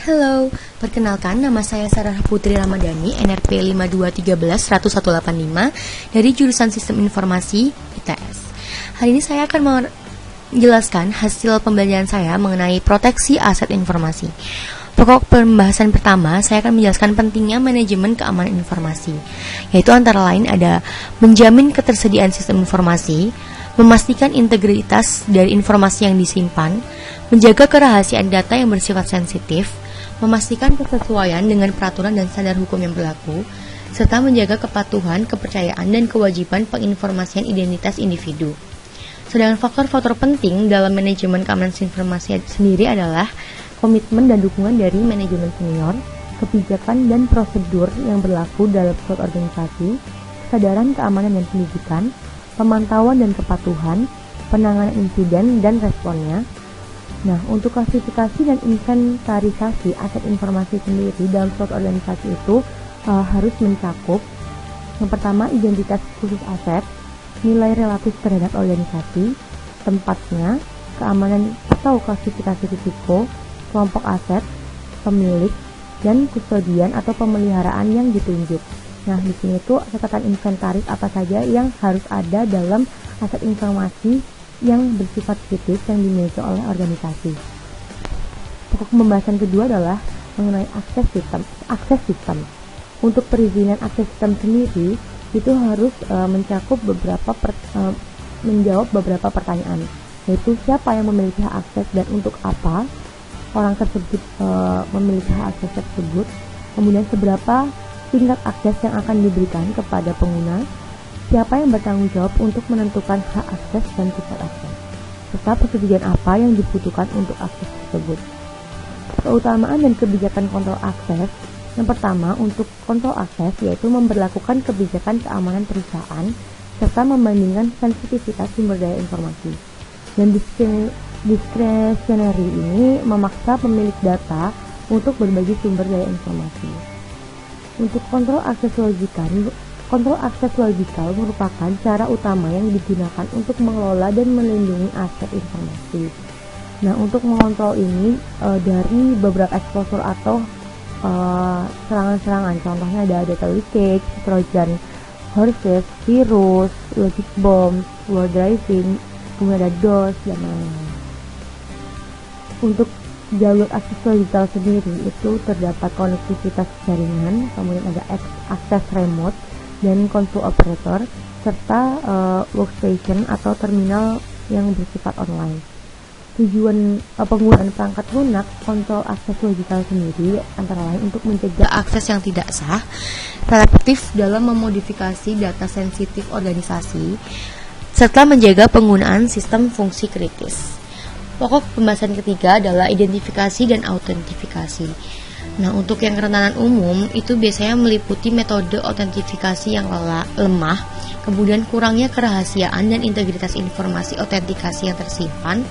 Halo, perkenalkan nama saya Sarah Putri Ramadhani, NRP 5213-10185 dari jurusan Sistem Informasi ITS. Hari ini saya akan menjelaskan hasil pembelajaran saya mengenai proteksi aset informasi. Pokok pembahasan pertama, saya akan menjelaskan pentingnya manajemen keamanan informasi, yaitu antara lain ada menjamin ketersediaan sistem informasi, memastikan integritas dari informasi yang disimpan, menjaga kerahasiaan data yang bersifat sensitif, memastikan kesesuaian dengan peraturan dan standar hukum yang berlaku, serta menjaga kepatuhan, kepercayaan, dan kewajiban penginformasian identitas individu. Sedangkan faktor-faktor penting dalam manajemen keamanan informasi sendiri adalah komitmen dan dukungan dari manajemen senior, kebijakan dan prosedur yang berlaku dalam suatu organisasi, kesadaran keamanan dan pendidikan, pemantauan dan kepatuhan, penanganan insiden dan responnya. Nah, untuk klasifikasi dan inventarisasi aset informasi sendiri dalam suatu organisasi itu harus mencakup yang pertama identitas khusus aset, nilai relatif terhadap organisasi, tempatnya, keamanan atau klasifikasi risiko, kelompok aset, pemilik, dan kustodian atau pemeliharaan yang ditunjuk. Nah, di sini tuh catatan inventaris apa saja yang harus ada dalam aset informasi yang bersifat kritis yang dimiliki oleh organisasi. Pokok pembahasan kedua adalah mengenai akses sistem. Untuk perizinan akses sistem sendiri itu harus menjawab beberapa pertanyaan, yaitu siapa yang memiliki hak akses dan untuk apa orang tersebut memiliki hak akses tersebut, kemudian seberapa tingkat akses yang akan diberikan kepada pengguna, siapa yang bertanggung jawab untuk menentukan hak akses dan tingkat akses, serta persetujuan apa yang dibutuhkan untuk akses tersebut. Keutamaan dan kebijakan kontrol akses. Yang pertama, untuk kontrol akses yaitu memberlakukan kebijakan keamanan perusahaan serta membandingkan sensitivitas sumber daya informasi. Dan discretionary ini memaksa pemilik data untuk berbagi sumber daya informasi. Untuk kontrol akses logikal merupakan cara utama yang digunakan untuk mengelola dan melindungi aset informasi. Nah, untuk mengontrol ini dari beberapa exposure atau serangan-serangan, contohnya ada data leakage, Trojan horses, virus, logic bomb, war driving, kemudian ada DOS dan lain-lain. Untuk jalur akses logikal sendiri itu terdapat konektivitas jaringan, kemudian ada akses remote dan console operator, serta workstation atau terminal yang bersifat online. Tujuan penggunaan perangkat lunak kontrol akses logikal sendiri antara lain untuk mencegah akses yang tidak sah, selektif dalam memodifikasi data sensitif organisasi, serta menjaga penggunaan sistem fungsi kritis. Pokok pembahasan ketiga adalah identifikasi dan autentifikasi. Nah, untuk yang kerentanan umum itu biasanya meliputi metode autentifikasi yang lemah, kemudian kurangnya kerahasiaan dan integritas informasi autentikasi yang tersimpan,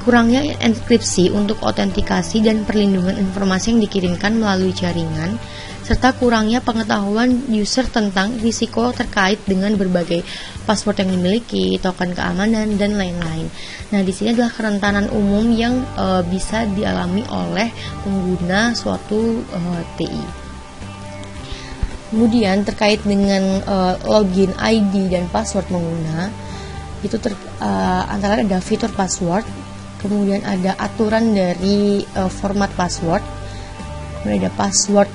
kurangnya enkripsi untuk autentikasi dan perlindungan informasi yang dikirimkan melalui jaringan, serta kurangnya pengetahuan user tentang risiko terkait dengan berbagai password yang dimiliki, token keamanan, dan lain-lain. Nah, di sini adalah kerentanan umum yang bisa dialami oleh pengguna suatu TI. Kemudian terkait dengan login ID dan password pengguna, itu antara ada fitur password, kemudian ada aturan dari format password, kemudian ada password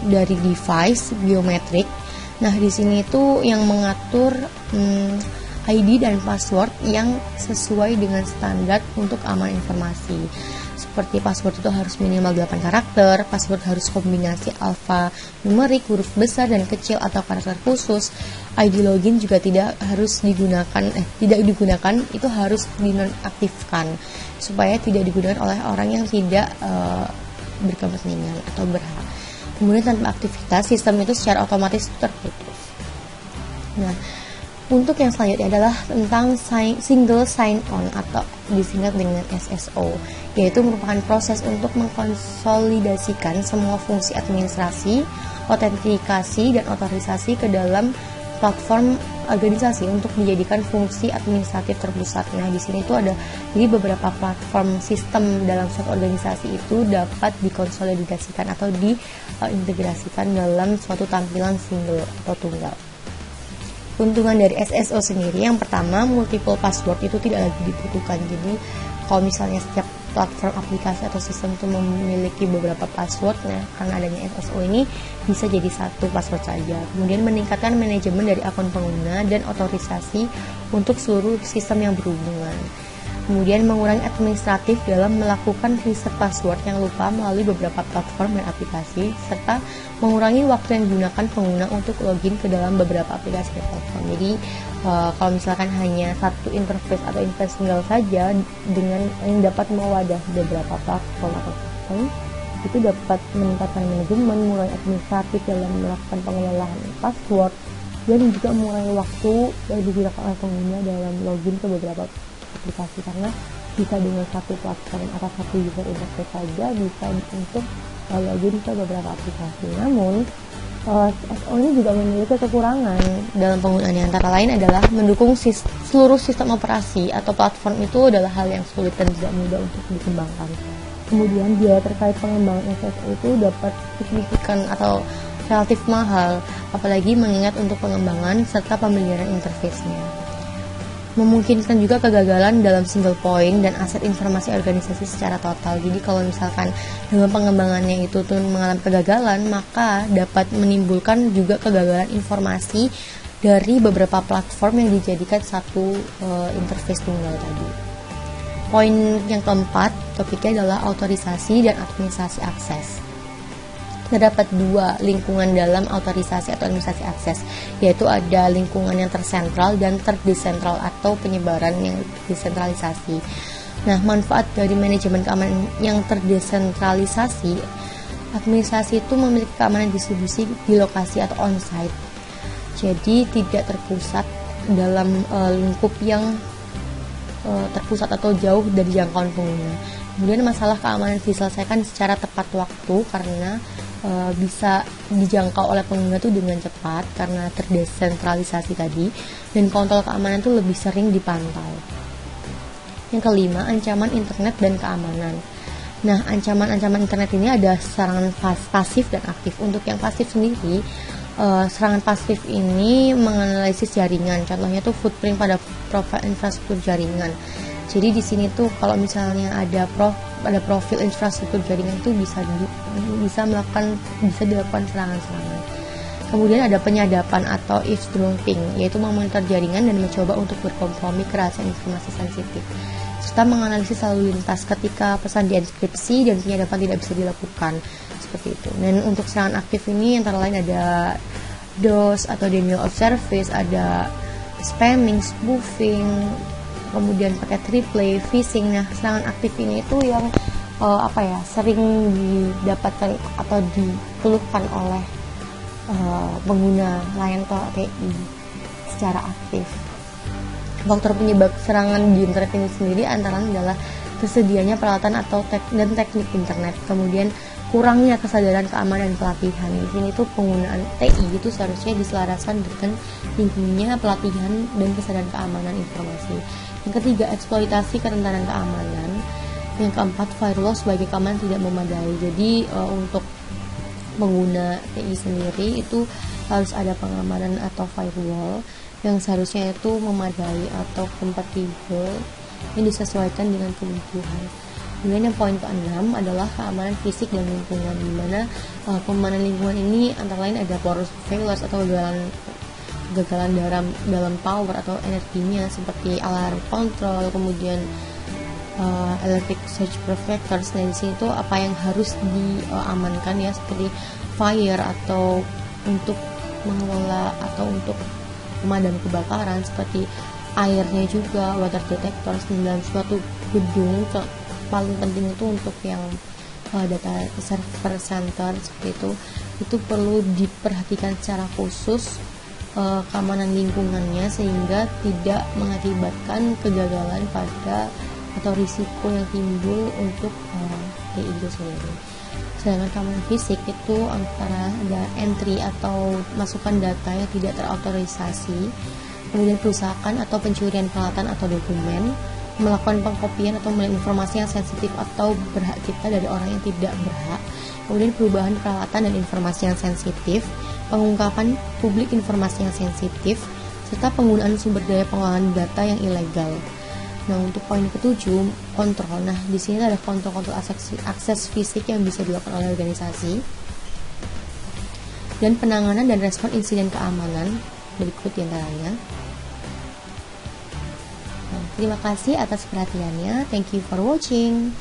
dari device biometrik. Nah, di sini itu yang mengatur ID dan password yang sesuai dengan standar untuk keamanan informasi. Seperti password itu harus minimal 8 karakter, password harus kombinasi alfa numerik, huruf besar dan kecil atau karakter khusus. ID login juga tidak digunakan, itu harus dinonaktifkan supaya tidak digunakan oleh orang yang tidak berkepentingan atau berhak. Kemudian tanpa aktivitas, sistem itu secara otomatis terputus. Nah, untuk yang selanjutnya adalah tentang single sign-on atau disingkat dengan SSO, yaitu merupakan proses untuk mengkonsolidasikan semua fungsi administrasi, autentikasi, dan otorisasi ke dalam platform organisasi untuk dijadikan fungsi administratif terpusat. Nah, di sini tuh ada jadi beberapa platform sistem dalam suatu organisasi itu dapat dikonsolidasikan atau diintegrasikan dalam suatu tampilan single atau tunggal. Keuntungan dari SSO sendiri, yang pertama, multiple password itu tidak lagi dibutuhkan. Jadi kalau misalnya setiap platform aplikasi atau sistem itu memiliki beberapa password, nah karena adanya SSO ini bisa jadi satu password saja. Kemudian meningkatkan manajemen dari akun pengguna dan otorisasi untuk seluruh sistem yang berhubungan. Kemudian mengurangi administratif dalam melakukan reset password yang lupa melalui beberapa platform dan aplikasi, serta mengurangi waktu yang digunakan pengguna untuk login ke dalam beberapa aplikasi dan platform. Jadi kalau misalkan hanya satu interface atau interface single saja dengan yang dapat mewadah beberapa platform atau sistem, itu dapat meningkatkan manajemen, mengurangi administratif dalam melakukan pengelolaan password, dan juga mengurangi waktu yang digunakan oleh pengguna dalam login ke beberapa aplikasi, karena bisa dengan satu platform atau satu user interface saja bisa untuk login ke beberapa aplikasi. Namun SSO ini juga memiliki kekurangan dalam penggunaannya, antara lain adalah mendukung seluruh sistem operasi atau platform itu adalah hal yang sulit dan tidak mudah untuk dikembangkan. Kemudian biaya terkait pengembangan SSO itu dapat signifikan atau relatif mahal, apalagi mengingat untuk pengembangan serta pemeliharaan interface-nya. Memungkinkan juga kegagalan dalam single point dan aset informasi organisasi secara total. Jadi kalau misalkan dalam pengembangannya itu tuh mengalami kegagalan, maka dapat menimbulkan juga kegagalan informasi dari beberapa platform yang dijadikan satu interface tunggal tadi. Poin yang keempat, topiknya adalah otorisasi dan administrasi akses. Terdapat dua lingkungan dalam otorisasi atau administrasi akses, yaitu ada lingkungan yang tersentral dan terdesentral atau penyebaran yang desentralisasi. Nah, manfaat dari manajemen keamanan yang terdesentralisasi, administrasi itu memiliki keamanan distribusi di lokasi atau on-site. Jadi tidak terpusat dalam lingkup yang terpusat atau jauh dari jangkauan pengguna. Kemudian masalah keamanan diselesaikan secara tepat waktu karena bisa dijangkau oleh pengguna itu dengan cepat karena terdesentralisasi tadi, dan kontrol keamanan itu lebih sering dipantau. Yang kelima, ancaman internet dan keamanan. Nah, ancaman-ancaman internet ini ada serangan pasif dan aktif. Untuk yang pasif sendiri, serangan pasif ini menganalisis jaringan. Contohnya tuh footprint pada profil infrastruktur jaringan. Jadi di sini tuh kalau misalnya ada profil infrastruktur jaringan itu bisa dilakukan serangan-serangan. Kemudian ada penyadapan atau eavesdropping, yaitu memonitor jaringan dan mencoba untuk berkompromi kerahasiaan informasi sensitif, serta menganalisis lalu lintas ketika pesan dienkripsi dan penyadapan tidak bisa dilakukan, seperti itu. Dan untuk serangan aktif ini antara lain ada DOS atau denial of service, ada spamming, spoofing, kemudian paket replay, phishing. Nah, serangan aktif ini itu yang sering didapatkan atau dikeluhkan oleh pengguna layanan TI secara aktif. Faktor penyebab serangan di internet ini sendiri antara lain adalah tersedianya peralatan atau dan teknik internet, kemudian kurangnya kesadaran keamanan dan pelatihan. Di sini tuh penggunaan TI itu seharusnya diselaraskan dengan tingginya pelatihan dan kesadaran keamanan informasi. Yang ketiga, eksploitasi kerentanan keamanan. Yang keempat, firewall sebagai keamanan tidak memadai. Jadi untuk pengguna TI sendiri itu harus ada pengamanan atau firewall yang seharusnya itu memadai atau kompatibel yang disesuaikan dengan kebutuhan. Kemudian yang poin ke-6 adalah keamanan fisik dan lingkungan, di mana keamanan lingkungan ini antara lain ada porous failures atau kegagalan dalam power atau energinya seperti alarm control, kemudian electric surge protectors. Nah, di sini tuh apa yang harus diamankan ya, seperti fire atau untuk mengelola atau untuk pemadam kebakaran, seperti airnya juga, water detectors dalam suatu gedung. Paling penting itu untuk yang data server center seperti itu perlu diperhatikan secara khusus keamanan lingkungannya sehingga tidak mengakibatkan kegagalan pada atau risiko yang timbul untuk TI itu sendiri. Sedangkan keamanan fisik itu antara ada entry atau masukan data yang tidak terautorisasi, kemudian perusakan atau pencurian peralatan atau dokumen, melakukan pengkopian atau melihat informasi yang sensitif atau berhak kita dari orang yang tidak berhak, kemudian perubahan peralatan dan informasi yang sensitif, pengungkapan publik informasi yang sensitif, serta penggunaan sumber daya pengolahan data yang ilegal. Nah, untuk poin ketujuh, kontrol. Nah, di sini ada kontrol-kontrol akses fisik yang bisa dilakukan oleh organisasi dan penanganan dan respon insiden keamanan berikut diantaranya. Nah, terima kasih atas perhatiannya. Thank you for watching.